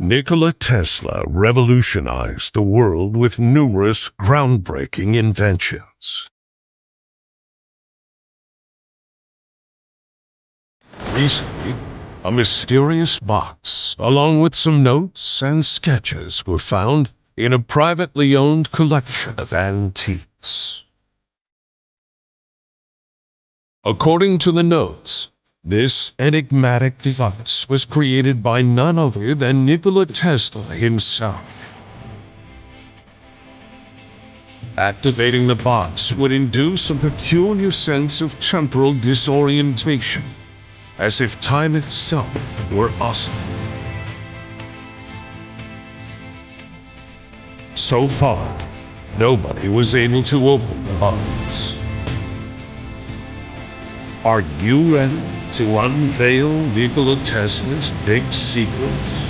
Nikola Tesla revolutionized the world with numerous groundbreaking inventions. Recently, a mysterious box, along with some notes and sketches, were found in a privately owned collection of antiques. According to the notes, this enigmatic device was created by none other than Nikola Tesla himself. Activating the box would induce a peculiar sense of temporal disorientation, as if time itself were oscillating. So far, nobody was able to open the box. Are you ready to unveil Nikola Tesla's big secrets?